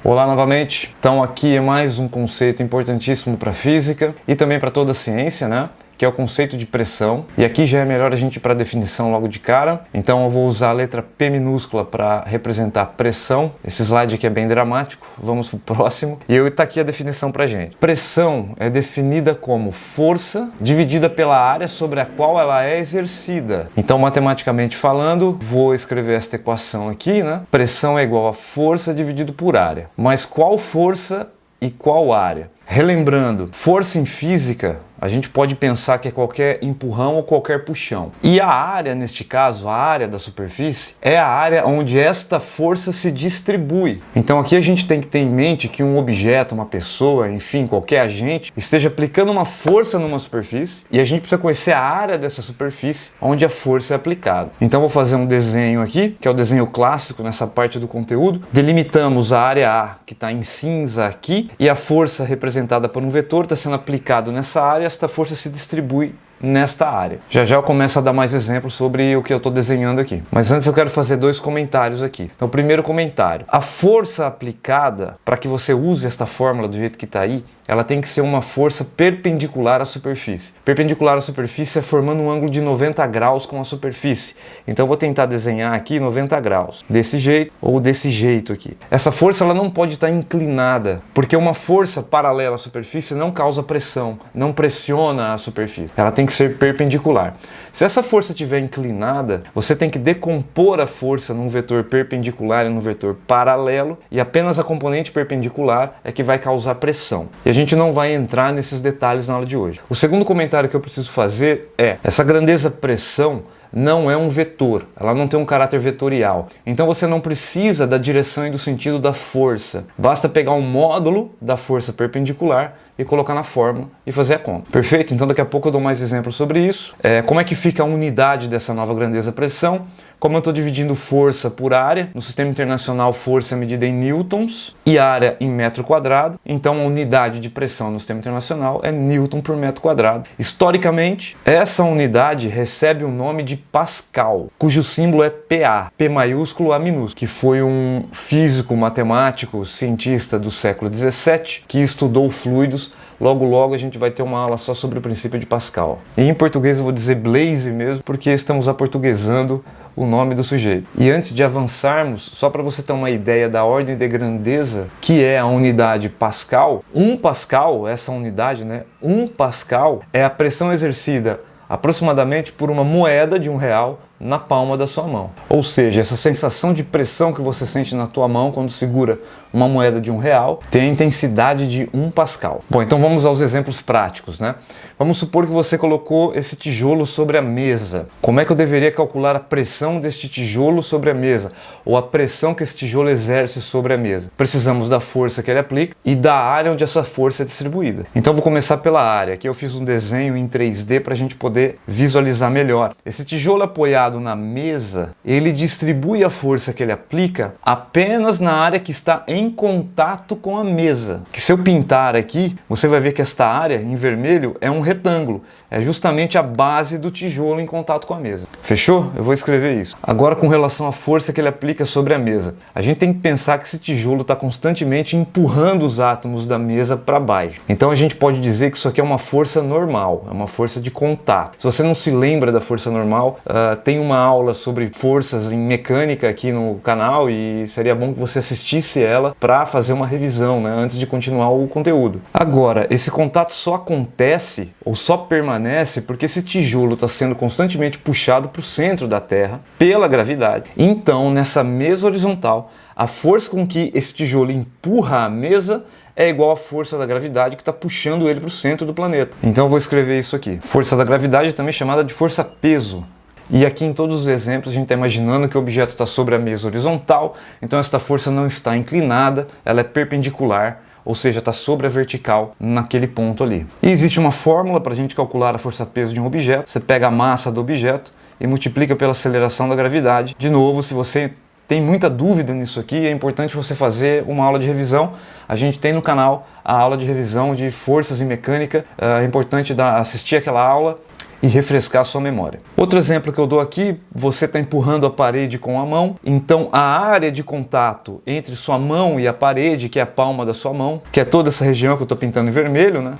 Olá novamente, então aqui é mais um conceito importantíssimo para a física e também para toda a ciência, né? Que é o conceito de pressão. E aqui já é melhor a gente ir para a definição logo de cara. Então eu vou usar a letra P minúscula para representar pressão. Esse slide aqui é bem dramático, vamos para o próximo. E está aqui a definição para a gente. Pressão é definida como força dividida pela área sobre a qual ela é exercida. Então, matematicamente falando, vou escrever esta equação aqui, né? Pressão é igual a força dividido por área. Mas qual força e qual área? Relembrando, força em física, a gente pode pensar que é qualquer empurrão ou qualquer puxão. E a área, neste caso, a área da superfície, é a área onde esta força se distribui. Então aqui a gente tem que ter em mente que um objeto, uma pessoa, enfim, qualquer agente, esteja aplicando uma força numa superfície e a gente precisa conhecer a área dessa superfície onde a força é aplicada. Então vou fazer um desenho aqui, que é o desenho clássico nessa parte do conteúdo. Delimitamos a área A, que está em cinza aqui, e a força representada por um vetor está sendo aplicado nessa área. Esta força se distribui nesta área. Já eu começo a dar mais exemplos sobre o que eu estou desenhando aqui. Mas antes eu quero fazer dois comentários aqui. Então, o primeiro comentário. A força aplicada, para que você use esta fórmula do jeito que está aí, ela tem que ser uma força perpendicular à superfície. Perpendicular à superfície é formando um ângulo de 90 graus com a superfície. Então eu vou tentar desenhar aqui 90 graus. Desse jeito ou desse jeito aqui. Essa força ela não pode estar inclinada, porque uma força paralela à superfície não causa pressão, não pressiona a superfície. Ela tem que ser perpendicular. Se essa força estiver inclinada, você tem que decompor a força num vetor perpendicular e num vetor paralelo, e apenas a componente perpendicular é que vai causar pressão. E a gente não vai entrar nesses detalhes na aula de hoje. O segundo comentário que eu preciso fazer é: essa grandeza pressão não é um vetor, ela não tem um caráter vetorial. Então você não precisa da direção e do sentido da força. Basta pegar um módulo da força perpendicular e colocar na fórmula e fazer a conta. Perfeito? Então daqui a pouco eu dou mais exemplos sobre isso. Como é que fica a unidade dessa nova grandeza pressão? Como eu estou dividindo força por área, no sistema internacional força é medida em newtons e área em metro quadrado, então a unidade de pressão no sistema internacional é newton por metro quadrado. Historicamente, essa unidade recebe o nome de Pascal, cujo símbolo é PA, P maiúsculo A minúsculo, que foi um físico, matemático, cientista do século XVII que estudou fluidos. Logo a gente vai ter uma aula só sobre o princípio de Pascal. E em português eu vou dizer Blaise mesmo, porque estamos aportuguesando o nome do sujeito. E antes de avançarmos, só para você ter uma ideia da ordem de grandeza, que é a unidade Pascal, 1 Pascal, essa unidade, né? 1 Pascal é a pressão exercida aproximadamente por uma moeda de R$1 na palma da sua mão. Ou seja, essa sensação de pressão que você sente na tua mão quando segura uma moeda de R$1 tem a intensidade de 1 Pascal. Bom, então vamos aos exemplos práticos, né? Vamos supor que você colocou esse tijolo sobre a mesa. Como é que eu deveria calcular a pressão deste tijolo sobre a mesa? Ou a pressão que esse tijolo exerce sobre a mesa? Precisamos da força que ele aplica e da área onde essa força é distribuída. Então vou começar pela área. Aqui eu fiz um desenho em 3D para a gente poder visualizar melhor. Esse tijolo apoiado na mesa, ele distribui a força que ele aplica apenas na área que está em contato com a mesa. Que se eu pintar aqui, você vai ver que esta área em vermelho é um retângulo. É justamente a base do tijolo em contato com a mesa. Fechou? Eu vou escrever isso. Agora, com relação à força que ele aplica sobre a mesa. A gente tem que pensar que esse tijolo está constantemente empurrando os átomos da mesa para baixo. Então a gente pode dizer que isso aqui é uma força normal, é uma força de contato. Se você não se lembra da força normal, tem uma aula sobre forças em mecânica aqui no canal e seria bom que você assistisse ela para fazer uma revisão, né, antes de continuar o conteúdo. Agora, esse contato só acontece ou só permanece porque esse tijolo está sendo constantemente puxado para o centro da Terra pela gravidade. Então, nessa mesa horizontal, a força com que esse tijolo empurra a mesa é igual à força da gravidade que está puxando ele para o centro do planeta. Então eu vou escrever isso aqui. Força da gravidade, também chamada de força-peso. E aqui em todos os exemplos a gente está imaginando que o objeto está sobre a mesa horizontal, então esta força não está inclinada, ela é perpendicular, ou seja, está sobre a vertical naquele ponto ali. E existe uma fórmula para a gente calcular a força-peso de um objeto. Você pega a massa do objeto e multiplica pela aceleração da gravidade. De novo, se você tem muita dúvida nisso aqui, é importante você fazer uma aula de revisão. A gente tem no canal a aula de revisão de forças e mecânica. É importante assistir aquela aula e refrescar a sua memória. Outro exemplo que eu dou aqui, você está empurrando a parede com a mão, então a área de contato entre sua mão e a parede, que é a palma da sua mão, que é toda essa região que eu estou pintando em vermelho, né?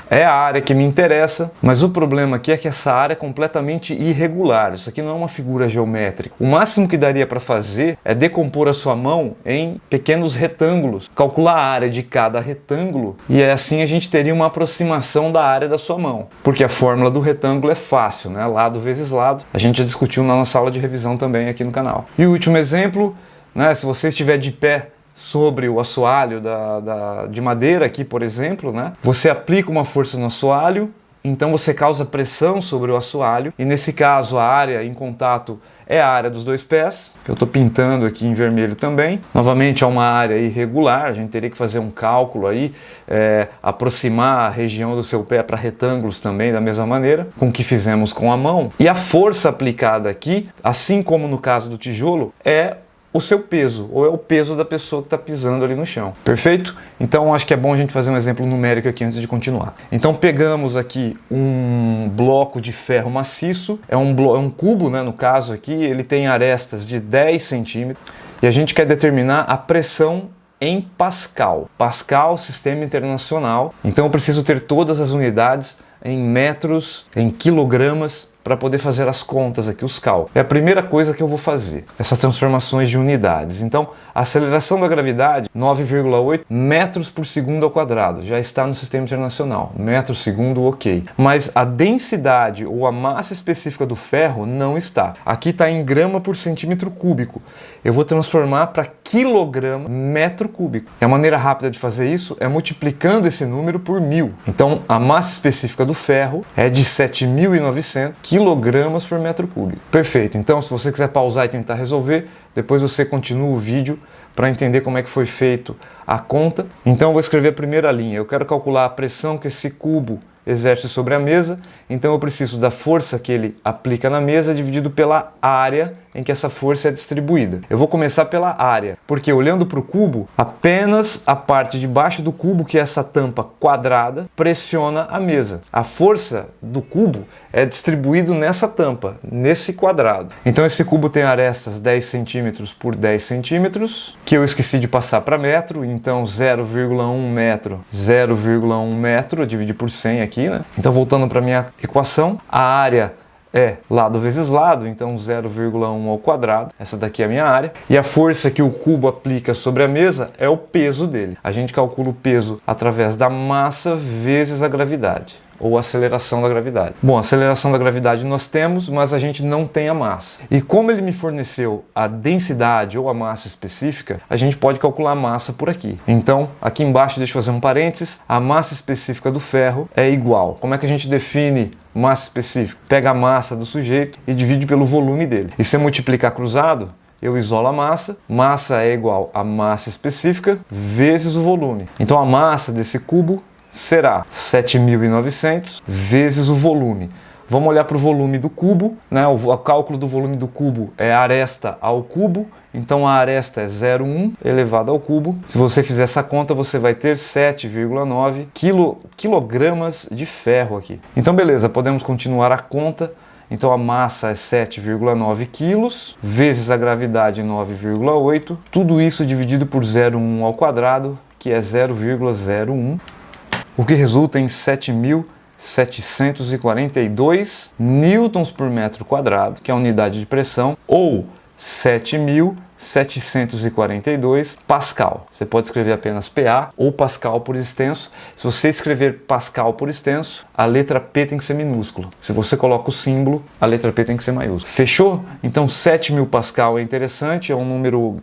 É a área que me interessa, mas o problema aqui é que essa área é completamente irregular. Isso aqui não é uma figura geométrica. O máximo que daria para fazer é decompor a sua mão em pequenos retângulos, calcular a área de cada retângulo e assim a gente teria uma aproximação da área da sua mão. Porque a fórmula do retângulo é fácil, né? Lado vezes lado. A gente já discutiu na nossa aula de revisão também aqui no canal. E o último exemplo, né? Se você estiver de pé sobre o assoalho de madeira aqui, por exemplo, né? Você aplica uma força no assoalho, então você causa pressão sobre o assoalho, e nesse caso a área em contato é a área dos dois pés, que eu estou pintando aqui em vermelho também. Novamente é uma área irregular, a gente teria que fazer um cálculo aí, aproximar a região do seu pé para retângulos também da mesma maneira, com o que fizemos com a mão. E a força aplicada aqui, assim como no caso do tijolo, é o seu peso, ou é o peso da pessoa que está pisando ali no chão. Perfeito? Então acho que é bom a gente fazer um exemplo numérico aqui antes de continuar. Então pegamos aqui um bloco de ferro maciço, é um cubo, né, no caso aqui, ele tem arestas de 10 centímetros, e a gente quer determinar a pressão em Pascal. Pascal, sistema internacional, então eu preciso ter todas as unidades em metros, em quilogramas, para poder fazer as contas aqui, os cálculos. É a primeira coisa que eu vou fazer, essas transformações de unidades. Então, a aceleração da gravidade, 9,8 metros por segundo ao quadrado, já está no sistema internacional. Metro segundo, ok. Mas a densidade ou a massa específica do ferro não está. Aqui está em grama por centímetro cúbico. Eu vou transformar para quilograma metro cúbico. E a maneira rápida de fazer isso é multiplicando esse número por 1000. Então, a massa específica do ferro é de 7.900 quilogramas por metro cúbico. Perfeito. Então, se você quiser pausar e tentar resolver, depois você continua o vídeo para entender como é que foi feito a conta. Então, eu vou escrever a primeira linha. Eu quero calcular a pressão que esse cubo exerce sobre a mesa, então eu preciso da força que ele aplica na mesa dividido pela área em que essa força é distribuída. Eu vou começar pela área, porque olhando para o cubo, apenas a parte de baixo do cubo, que é essa tampa quadrada, pressiona a mesa. A força do cubo é distribuído nessa tampa, nesse quadrado. Então esse cubo tem arestas 10 centímetros por 10 centímetros, que eu esqueci de passar para metro, então 0,1 metro, 0,1 metro, eu dividi por 100 aqui, né? Então voltando para minha equação, a área é lado vezes lado, então 0,1 ao quadrado, essa daqui é a minha área, e a força que o cubo aplica sobre a mesa é o peso dele. A gente calcula o peso através da massa vezes a gravidade, ou aceleração da gravidade. Bom, a aceleração da gravidade nós temos, mas a gente não tem a massa. E como ele me forneceu a densidade ou a massa específica, a gente pode calcular a massa por aqui. Então, aqui embaixo, deixa eu fazer um parênteses, a massa específica do ferro é igual. Como é que a gente define massa específica? Pega a massa do sujeito e divide pelo volume dele. E se eu multiplicar cruzado, eu isolo a massa. Massa é igual a massa específica vezes o volume. Então a massa desse cubo será 7.900 vezes o volume. Vamos olhar para o volume do cubo, né? O cálculo do volume do cubo é aresta ao cubo, então a aresta é 0,1 elevado ao cubo. Se você fizer essa conta, você vai ter 7,9 quilogramas de ferro aqui. Então beleza, podemos continuar a conta. Então a massa é 7,9 quilos, vezes a gravidade 9,8, tudo isso dividido por 0,1 ao quadrado, que é 0,01, o que resulta em 7.742 newtons por metro quadrado, que é a unidade de pressão, ou 7.742 Pascal. Você pode escrever apenas PA ou Pascal por extenso. Se você escrever Pascal por extenso, a letra P tem que ser minúsculo. Se você coloca o símbolo, a letra P tem que ser maiúscula. Fechou? Então 7.000 Pascal é interessante, é um número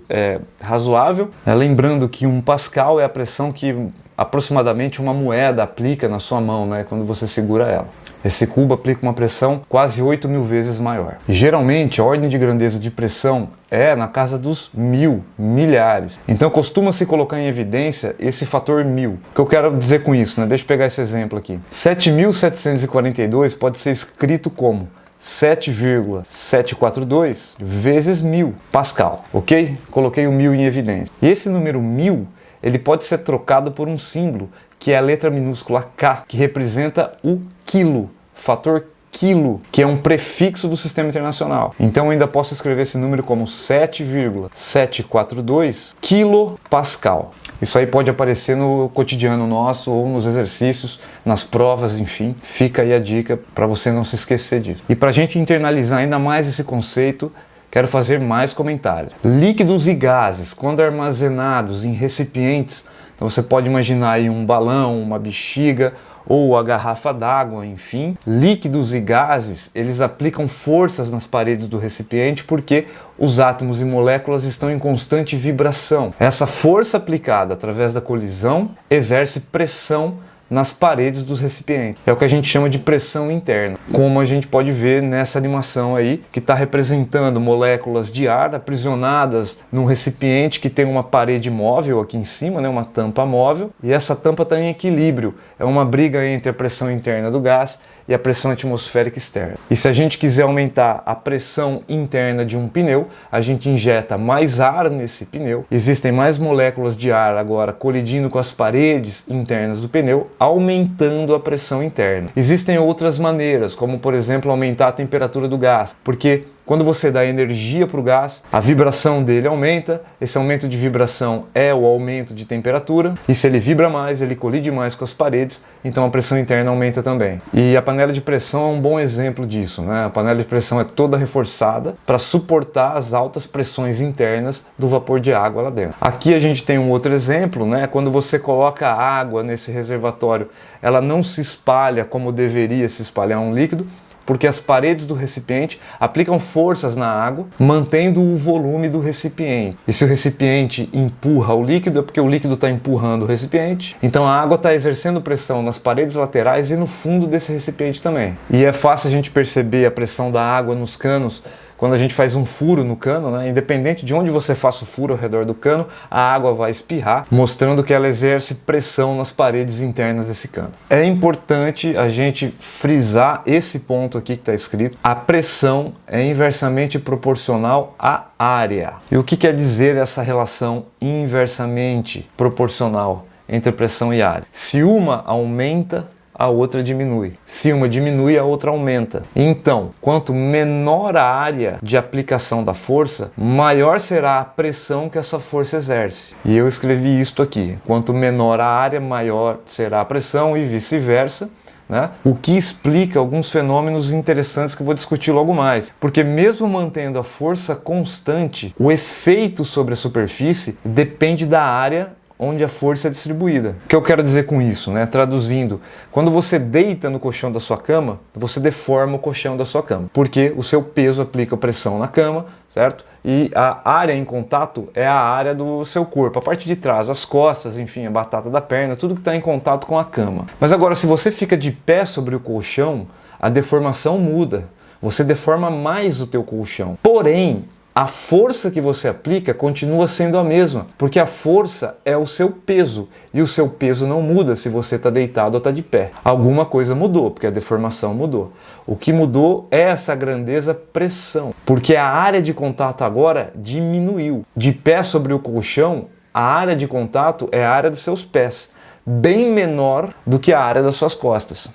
razoável. Lembrando que 1 Pascal é a pressão que aproximadamente uma moeda aplica na sua mão, né, quando você segura ela. Esse cubo aplica uma pressão quase 8.000 vezes maior. E geralmente a ordem de grandeza de pressão é na casa dos 1.000, milhares. Então costuma-se colocar em evidência esse fator 1.000. O que eu quero dizer com isso, né? Deixa eu pegar esse exemplo aqui. 7.742 pode ser escrito como 7,742 vezes 1.000 Pascal, ok? Coloquei o 1.000 em evidência. E esse número 1.000, ele pode ser trocado por um símbolo, que é a letra minúscula K, que representa o quilo, fator quilo, que é um prefixo do sistema internacional. Então eu ainda posso escrever esse número como 7,742 quilopascal. Isso aí pode aparecer no cotidiano nosso ou nos exercícios, nas provas, enfim. Fica aí a dica para você não se esquecer disso. E para a gente internalizar ainda mais esse conceito, quero fazer mais comentários. Líquidos e gases, quando armazenados em recipientes, então você pode imaginar aí um balão, uma bexiga ou a garrafa d'água, enfim. Líquidos e gases, eles aplicam forças nas paredes do recipiente porque os átomos e moléculas estão em constante vibração. Essa força aplicada através da colisão exerce pressão nas paredes dos recipientes. É o que a gente chama de pressão interna, como a gente pode ver nessa animação aí, que está representando moléculas de ar aprisionadas num recipiente que tem uma parede móvel aqui em cima, né, uma tampa móvel, e essa tampa está em equilíbrio. É uma briga entre a pressão interna do gás e a pressão atmosférica externa. E se a gente quiser aumentar a pressão interna de um pneu, a gente injeta mais ar nesse pneu. Existem mais moléculas de ar agora colidindo com as paredes internas do pneu, aumentando a pressão interna. Existem outras maneiras, como por exemplo aumentar a temperatura do gás, porque quando você dá energia para o gás, a vibração dele aumenta, esse aumento de vibração é o aumento de temperatura, e se ele vibra mais, ele colide mais com as paredes, então a pressão interna aumenta também. E a panela de pressão é um bom exemplo disso, né? A panela de pressão é toda reforçada para suportar as altas pressões internas do vapor de água lá dentro. Aqui a gente tem um outro exemplo, né? Quando você coloca água nesse reservatório, ela não se espalha como deveria se espalhar um líquido, porque as paredes do recipiente aplicam forças na água, mantendo o volume do recipiente. E se o recipiente empurra o líquido, é porque o líquido está empurrando o recipiente. Então a água está exercendo pressão nas paredes laterais e no fundo desse recipiente também. E é fácil a gente perceber a pressão da água nos canos quando a gente faz um furo no cano, né? Independente de onde você faça o furo ao redor do cano, a água vai espirrar, mostrando que ela exerce pressão nas paredes internas desse cano. É importante a gente frisar esse ponto aqui que está escrito: a pressão é inversamente proporcional à área. E o que quer dizer essa relação inversamente proporcional entre pressão e área? Se uma aumenta, a outra diminui. Se uma diminui, a outra aumenta. Então, quanto menor a área de aplicação da força, maior será a pressão que essa força exerce. E eu escrevi isto aqui: quanto menor a área, maior será a pressão e vice-versa. Né? O que explica alguns fenômenos interessantes que eu vou discutir logo mais. Porque mesmo mantendo a força constante, o efeito sobre a superfície depende da área onde a força é distribuída. O que eu quero dizer com isso, né? Traduzindo, quando você deita no colchão da sua cama, você deforma o colchão da sua cama, porque o seu peso aplica pressão na cama, certo? E a área em contato é a área do seu corpo, a parte de trás, as costas, enfim, a batata da perna, tudo que está em contato com a cama. Mas agora, se você fica de pé sobre o colchão, a deformação muda. Você deforma mais o teu colchão. Porém, a força que você aplica continua sendo a mesma, porque a força é o seu peso, e o seu peso não muda se você está deitado ou está de pé. Alguma coisa mudou, porque a deformação mudou. O que mudou é essa grandeza pressão, porque a área de contato agora diminuiu. De pé sobre o colchão, a área de contato é a área dos seus pés, bem menor do que a área das suas costas.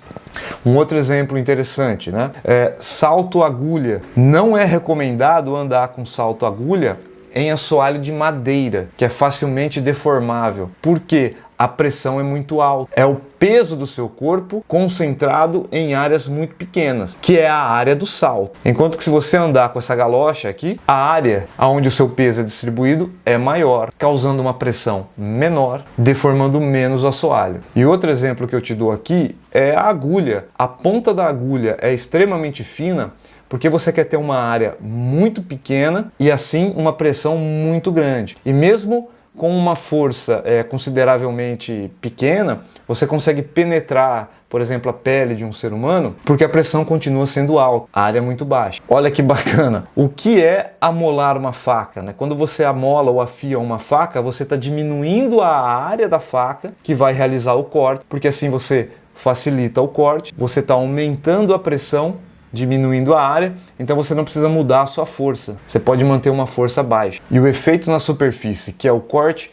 Um outro exemplo interessante, né? Salto-agulha. Não é recomendado andar com salto-agulha em assoalho de madeira, que é facilmente deformável. Por quê? A pressão é muito alta. É o peso do seu corpo concentrado em áreas muito pequenas, que é a área do salto. Enquanto que se você andar com essa galocha aqui, a área onde o seu peso é distribuído é maior, causando uma pressão menor, deformando menos o assoalho. E outro exemplo que eu te dou aqui é a agulha. A ponta da agulha é extremamente fina, porque você quer ter uma área muito pequena e assim uma pressão muito grande. E mesmo com uma força consideravelmente pequena, você consegue penetrar, por exemplo, a pele de um ser humano, porque a pressão continua sendo alta, a área é muito baixa. Olha que bacana! O que é amolar uma faca, né? Quando você amola ou afia uma faca, você está diminuindo a área da faca que vai realizar o corte, porque assim você facilita o corte, você está aumentando a pressão, diminuindo a área, então você não precisa mudar a sua força. Você pode manter uma força baixa. E o efeito na superfície, que é o corte,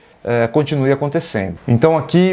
continue acontecendo. Então aqui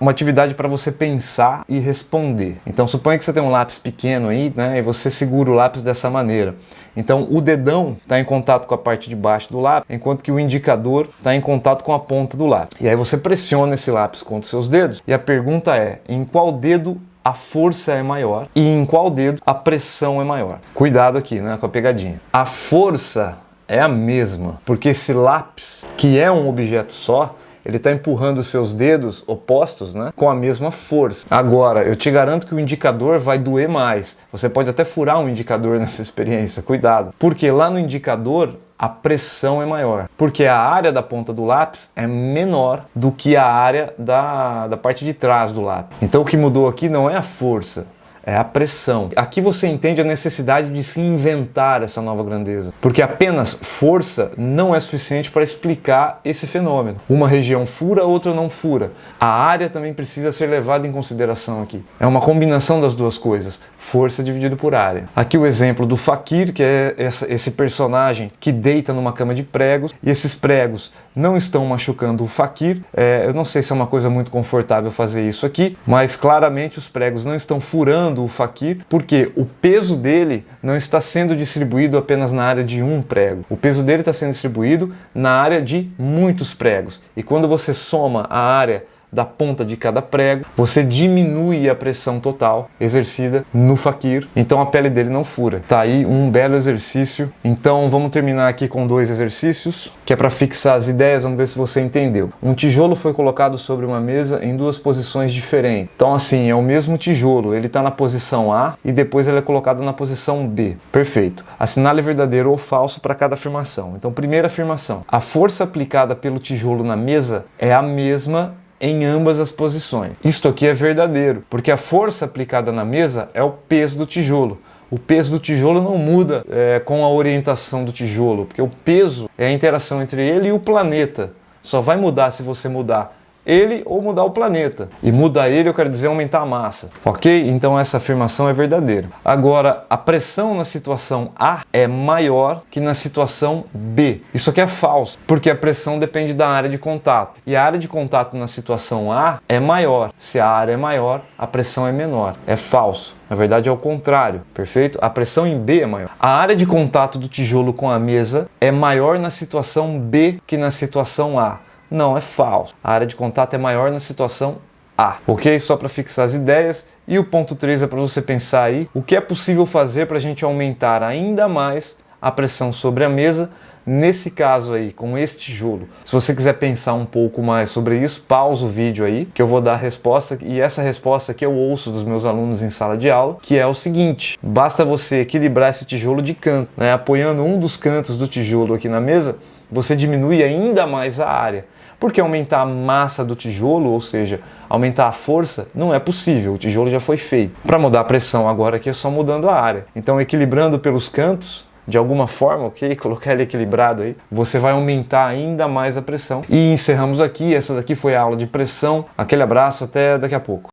uma atividade para você pensar e responder. Então suponha que você tem um lápis pequeno aí, né, e você segura o lápis dessa maneira. Então o dedão está em contato com a parte de baixo do lápis, enquanto que o indicador está em contato com a ponta do lápis. E aí você pressiona esse lápis contra os seus dedos e a pergunta é: em qual dedo a força é maior e em qual dedo a pressão é maior? Cuidado aqui, né, com a pegadinha. A força é a mesma, porque esse lápis, que é um objeto só, ele está empurrando os seus dedos opostos, né, com a mesma força. Agora, eu te garanto que o indicador vai doer mais. Você pode até furar um indicador nessa experiência, cuidado. Porque lá no indicador, a pressão é maior. Porque a área da ponta do lápis é menor do que a área da parte de trás do lápis. Então o que mudou aqui não é a força, é a pressão. Aqui você entende a necessidade de se inventar essa nova grandeza, porque apenas força não é suficiente para explicar esse fenômeno. Uma região fura, outra não fura. A área também precisa ser levada em consideração aqui. É uma combinação das duas coisas, força dividido por área. Aqui o exemplo do Fakir, que é esse personagem que deita numa cama de pregos, e esses pregos não estão machucando o Fakir. Eu não sei se é uma coisa muito confortável fazer isso aqui, mas claramente os pregos não estão furando o Fakir, porque o peso dele não está sendo distribuído apenas na área de um prego. O peso dele está sendo distribuído na área de muitos pregos. E quando você soma a área da ponta de cada prego, você diminui a pressão total exercida no Fakir, então a pele dele não fura. Tá aí um belo exercício. Então vamos terminar aqui com 2 exercícios, que é para fixar as ideias. Vamos ver se você entendeu. Um tijolo foi colocado sobre uma mesa em 2 posições diferentes. Então assim, é o mesmo tijolo, ele está na posição A e depois ele é colocado na posição B. Perfeito. Assinale verdadeiro ou falso para cada afirmação. Então, primeira afirmação: a força aplicada pelo tijolo na mesa é a mesma em ambas as posições. Isto aqui é verdadeiro, porque a força aplicada na mesa é o peso do tijolo. O peso do tijolo não muda com a orientação do tijolo, porque o peso é a interação entre ele e o planeta. Só vai mudar se você mudar ele ou mudar o planeta. E mudar ele, eu quero dizer aumentar a massa. Ok? Então essa afirmação é verdadeira. Agora, a pressão na situação A é maior que na situação B. Isso aqui é falso, porque a pressão depende da área de contato. E a área de contato na situação A é maior. Se a área é maior, a pressão é menor. É falso. Na verdade é o contrário, perfeito? A pressão em B é maior. A área de contato do tijolo com a mesa é maior na situação B que na situação A. Não, é falso. A área de contato é maior na situação A. Ok? Só para fixar as ideias. E o ponto 3 é para você pensar aí o que é possível fazer para a gente aumentar ainda mais a pressão sobre a mesa, nesse caso aí, com esse tijolo. Se você quiser pensar um pouco mais sobre isso, pausa o vídeo aí, que eu vou dar a resposta, e essa resposta que eu ouço dos meus alunos em sala de aula, que é o seguinte: basta você equilibrar esse tijolo de canto, né? Apoiando um dos cantos do tijolo aqui na mesa, você diminui ainda mais a área. Porque aumentar a massa do tijolo, ou seja, aumentar a força, não é possível, o tijolo já foi feito. Para mudar a pressão agora aqui é só mudando a área. Então, equilibrando pelos cantos, de alguma forma, ok? Colocar ele equilibrado aí, você vai aumentar ainda mais a pressão. E encerramos aqui. Essa daqui foi a aula de pressão. Aquele abraço, até daqui a pouco.